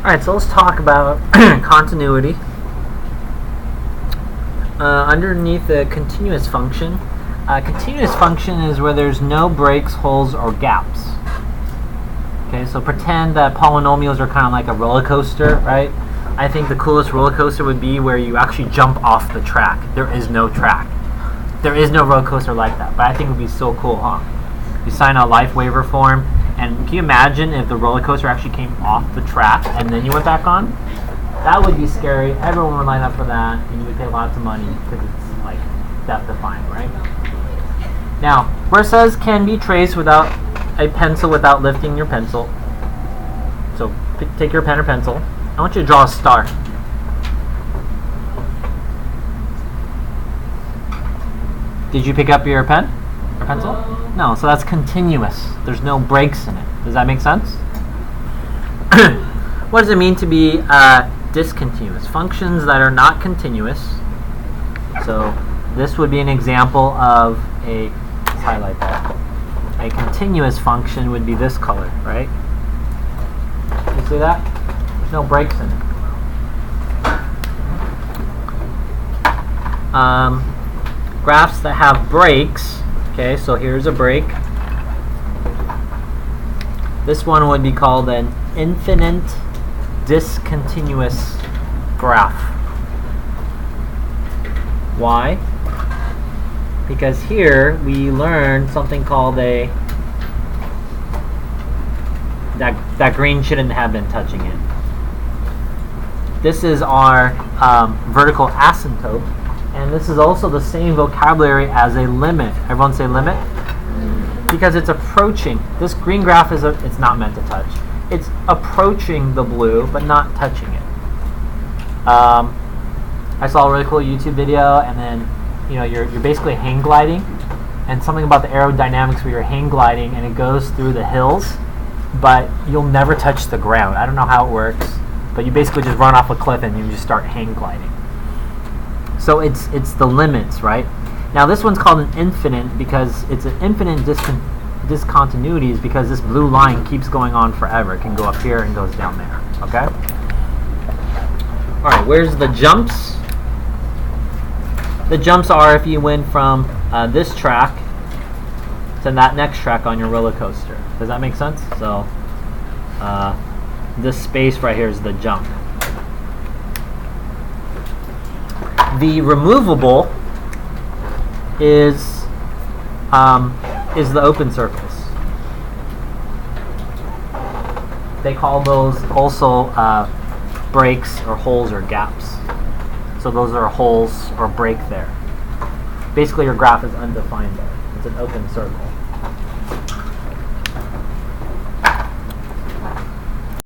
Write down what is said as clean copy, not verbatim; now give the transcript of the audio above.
Alright, so let's talk about continuity. Underneath the continuous function, continuous function is where there's no breaks, holes, or gaps. Okay, so pretend that polynomials are kind of like a roller coaster, right? I think the coolest roller coaster would be where you actually jump off the track. There is no track. There is no roller coaster like that, but I think it would be so cool, huh? You sign a life waiver form, and can you imagine if the roller coaster actually came off the track and then you went back on? That would be scary. Everyone would line up for that, and you would pay lots of money because it's like death-defying, right? Now, where it says can be traced without a pencil without lifting your pencil. So take your pen or pencil. I want you to draw a star. Did you pick up your pen or pencil? No, so that's continuous. There's no breaks in it. Does that make sense? What does it mean to be discontinuous? Functions that are not continuous. So this would be an example of a, let's highlight that. A continuous function would be this color, right? You see that? There's no breaks in it. Graphs that have breaks, okay, so here's a break. This one would be called an infinite discontinuous graph. Why? Because here we learned something called a that green shouldn't have been touching it. This is our vertical asymptote, and this is also the same vocabulary as a limit. Everyone say limit? Because it's approaching. This green graph it's not meant to touch. It's approaching the blue, but not touching it. I saw a really cool YouTube video, and then you're basically hang gliding, and something about the aerodynamics where you're hang gliding and it goes through the hills, but you'll never touch the ground. I don't know how it works, but you basically just run off a cliff and you just start hang gliding. So it's the limits, right? Now this one's called an infinite because it's an infinite discontinuities because this blue line keeps going on forever. It can go up here and goes down there. Okay? Alright, where's the jumps? The jumps are if you went from this track to that next track on your roller coaster. Does that make sense? So this space right here is the jump. The removable is the open circles. They call those also breaks or holes or gaps. So those are holes or break there. Basically your graph is undefined there. It's an open circle.